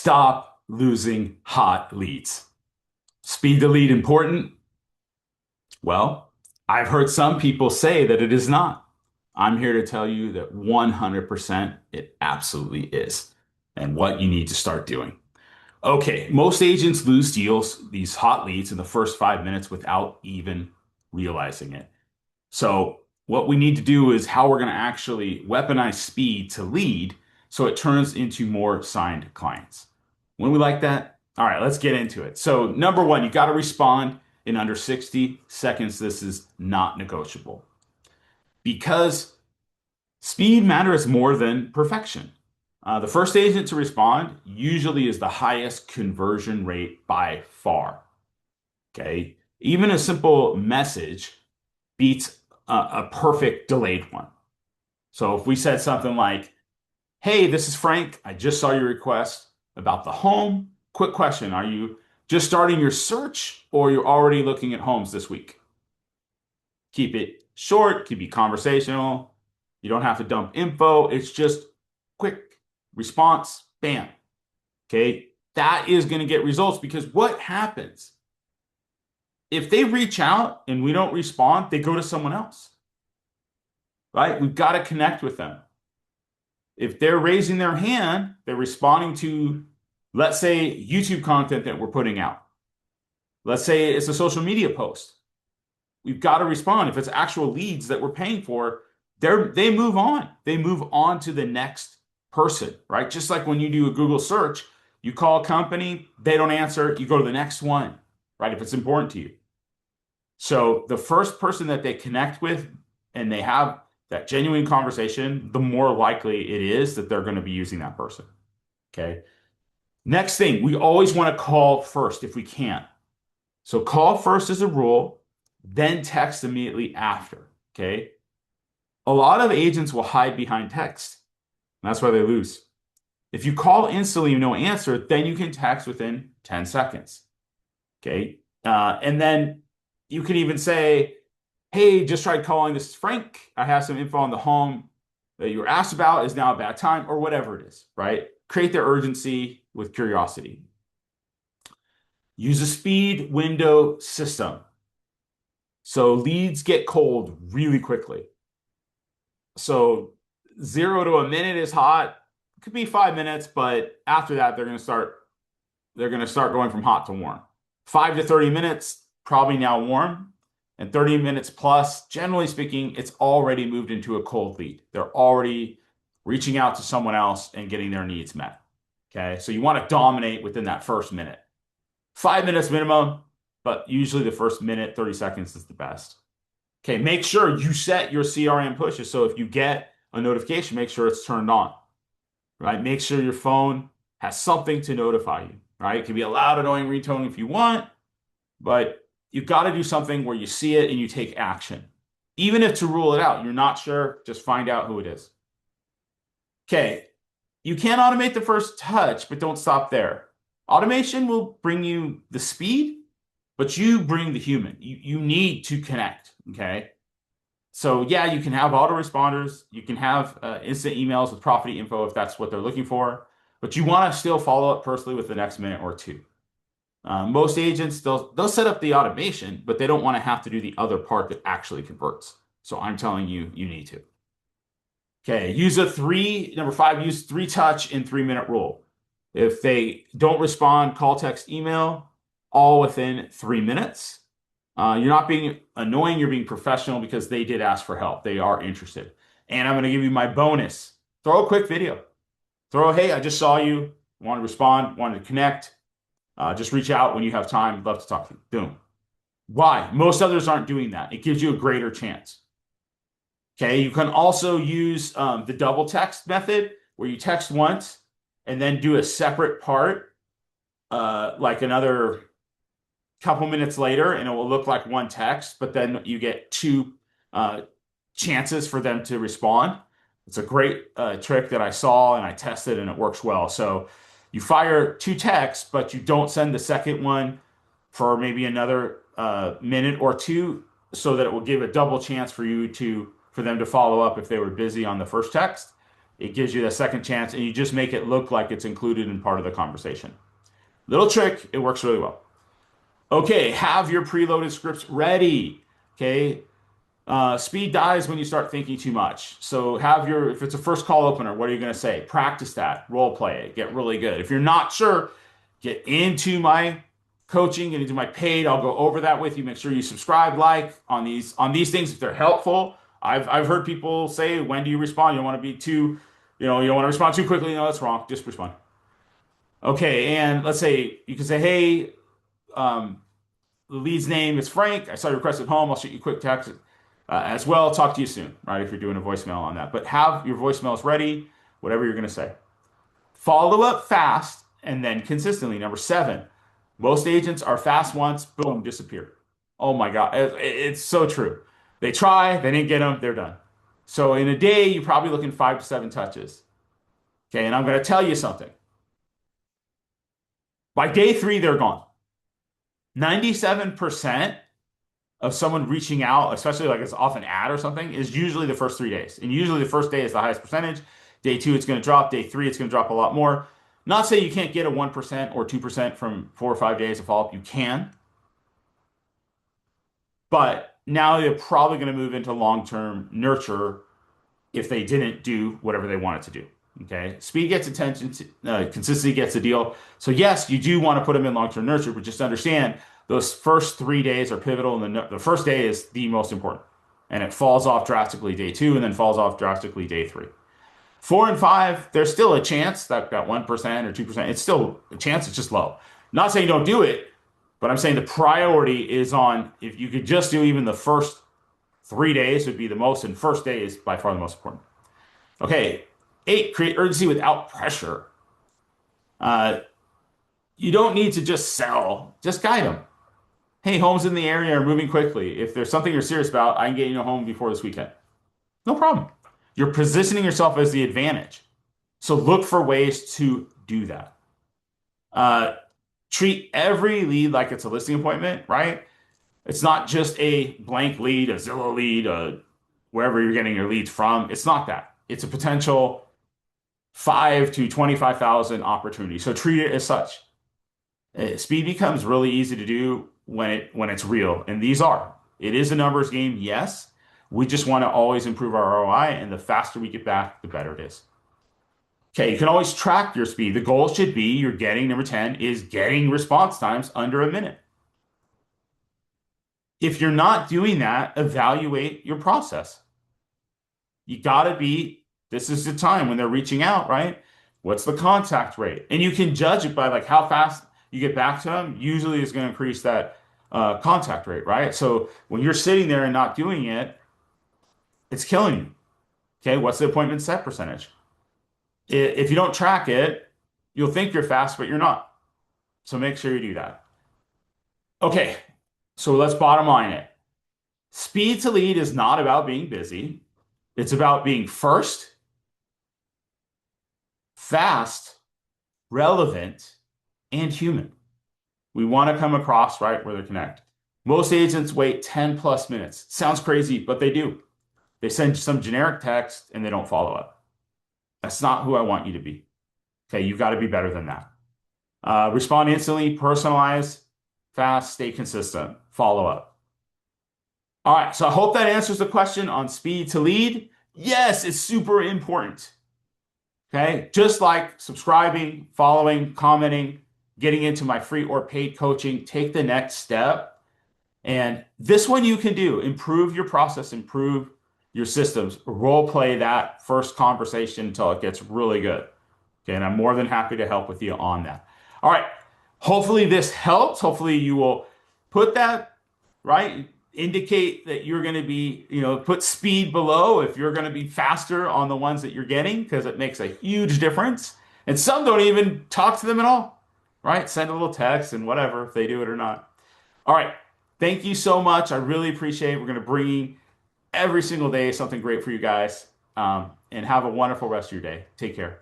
Stop losing hot leads. Speed to lead important? Well, I've heard some people say that it is not. I'm here to tell you that 100% it absolutely is, and what you need to start doing. Okay, most agents lose deals, these hot leads, in the first 5 minutes without even realizing it. So, what we need to do is how we're going to actually weaponize speed to lead so it turns into more signed clients. When we like that, all right, let's get into it. So, number one, you got to respond in under 60 seconds. This is not negotiable because speed matters more than perfection. The first agent to respond usually is the highest conversion rate by far. Okay. Even a simple message beats a perfect delayed one. So if we said something like, "Hey, this is Frank. I just saw your request about the home. Quick question. Are you just starting your search or you're already looking at homes this week?" Keep it short, keep it conversational. You don't have to dump info. It's just quick response, bam. Okay. That is going to get results because what happens? If they reach out and we don't respond, they go to someone else, right? We've got to connect with them. If they're raising their hand, they're responding to, let's say, YouTube content that we're putting out. Let's say it's a social media post. We've got to respond. If it's actual leads that we're paying for, they move on. They move on to the next person, right? Just like when you do a Google search, you call a company, they don't answer, you go to the next one, right? If it's important to you. So the first person that they connect with and they have that genuine conversation, the more likely it is that they're going to be using that person. Okay. Next thing, we always want to call first if we can. So call first as a rule, then text immediately after. Okay. A lot of agents will hide behind text. That's why they lose. If you call instantly and no answer, then you can text within 10 seconds. Okay. And then you can even say, "Hey, just tried calling. This is Frank. I have some info on the home that you were asked about. Is now a bad time?" Or whatever it is, right? Create the urgency with curiosity. Use a speed window system. So leads get cold really quickly. So 0 to a minute is hot. It could be 5 minutes, but after that, they're going to start going from hot to warm. 5 to 30 minutes, probably now warm. And 30 minutes plus, generally speaking, it's already moved into a cold lead. They're already reaching out to someone else and getting their needs met. Okay. So you want to dominate within that first minute. 5 minutes minimum, but usually the first minute, 30 seconds is the best. Okay. Make sure you set your CRM pushes. So if you get a notification, make sure it's turned on, right? Make sure your phone has something to notify you, right? It can be a loud, annoying ringtone if you want, but you've got to do something where you see it and you take action. Even if to rule it out, you're not sure, just find out who it is. Okay, you can automate the first touch, but don't stop there. Automation will bring you the speed, but you bring the human. You need to connect, okay? So yeah, you can have autoresponders, you can have instant emails with property info if that's what they're looking for, but you want to still follow up personally with the next minute or two. Most agents, they'll set up the automation, but they don't want to have to do the other part that actually converts. So I'm telling you, you need to. Okay, number five, use 3 touch in 3 minute rule. If they don't respond, call, text, email, all within 3 minutes. You're not being annoying, you're being professional because they did ask for help. They are interested. And I'm going to give you my bonus. Throw a quick video. Hey, I just saw you, want to respond, want to connect. Just reach out when you have time. Love to talk to you. Boom. Why? Most others aren't doing that. It gives you a greater chance. Okay. You can also use the double text method where you text once and then do a separate part, like another couple minutes later, and it will look like one text, but then you get two chances for them to respond. It's a great trick that I saw and I tested and it works well. So you fire 2 texts, but you don't send the second one for maybe another minute or two so that it will give a double chance for them to follow up if they were busy on the first text. It gives you the second chance, and you just make it look like it's included in part of the conversation. Little trick, it works really well. Okay, have your preloaded scripts ready. Okay, speed dies when you start thinking too much. So if it's a first call opener, what are you going to say? Practice that, role play it, get really good. If you're not sure, get into my coaching, get into my paid. I'll go over that with you. Make sure you subscribe, like on these things if they're helpful. I've heard people say, when do you respond? You don't want to be too, you don't want to respond too quickly. No, that's wrong. Just respond. Okay, and let's say you can say, hey, um, the lead's name is Frank. I saw your request at home. I'll shoot you a quick text as well. Talk to you soon, right? If you're doing a voicemail on that. But have your voicemails ready, whatever you're going to say. Follow up fast and then consistently. Number 7, most agents are fast once, boom, disappear. Oh my God. It's so true. They try, they didn't get them, they're done. So in a day, you're probably looking 5 to 7 touches. Okay, and I'm going to tell you something. By day 3, they're gone. 97% of someone reaching out, especially like it's off an ad or something, is usually the first 3 days. And usually the first day is the highest percentage. Day 2, it's going to drop. Day 3, it's going to drop a lot more. Not saying you can't get a 1% or 2% from 4 or 5 days of follow-up. You can. But now they're probably going to move into long-term nurture if they didn't do whatever they wanted to do. Okay. Speed gets attention, consistency gets a deal. So yes, you do want to put them in long-term nurture, but just understand those first 3 days are pivotal, and the first day is the most important. And it falls off drastically day 2, and then falls off drastically day 3. 4 and 5, there's still a chance that 1% or 2%. It's still a chance, it's just low. Not saying don't do it, but I'm saying the priority is on, if you could just do even the first 3 days would be the most, and first day is by far the most important. Okay, 8, create urgency without pressure. You don't need to just sell, just guide them. Hey, homes in the area are moving quickly. If there's something you're serious about, I can get you a home before this weekend. No problem. You're positioning yourself as the advantage. So look for ways to do that. Treat every lead like it's a listing appointment, right? It's not just a blank lead, a Zillow lead, wherever you're getting your leads from. It's not that. It's a potential 5 to 25,000 opportunity. So treat it as such. Speed becomes really easy to do when it's real, and these are. It is a numbers game, yes. We just want to always improve our ROI, and the faster we get back, the better it is. Okay, you can always track your speed. The goal should be number 10 is getting response times under a minute. If you're not doing that, evaluate your process. You got to this is the time when they're reaching out, right? What's the contact rate? And you can judge it by like how fast you get back to them. Usually it's going to increase that contact rate, right? So when you're sitting there and not doing it, it's killing you. Okay, what's the appointment set percentage? If you don't track it, you'll think you're fast, but you're not. So make sure you do that. Okay, so let's bottom line it. Speed to lead is not about being busy. It's about being first, fast, relevant, and human. We want to come across right where they connect. Most agents wait 10 plus minutes. Sounds crazy, but they do. They send some generic text and they don't follow up. That's not who I want you to be. Okay, you've got to be better than that. Respond instantly, personalize, fast, stay consistent, follow up. All right, so I hope that answers the question on speed to lead. Yes, it's super important. Okay, just like subscribing, following, commenting, getting into my free or paid coaching, take the next step. And this one you can do. Improve your process, improve your systems, role play that first conversation until it gets really good. Okay, and I'm more than happy to help with you on that. All right, hopefully this helps. Hopefully you will put that, right? Indicate that you're going to be, put speed below if you're going to be faster on the ones that you're getting, because it makes a huge difference. And some don't even talk to them at all, right? Send a little text and whatever if they do it or not. All right. Thank you so much. I really appreciate it. We're going to bring every single day something great for you guys. And have a wonderful rest of your day. Take care.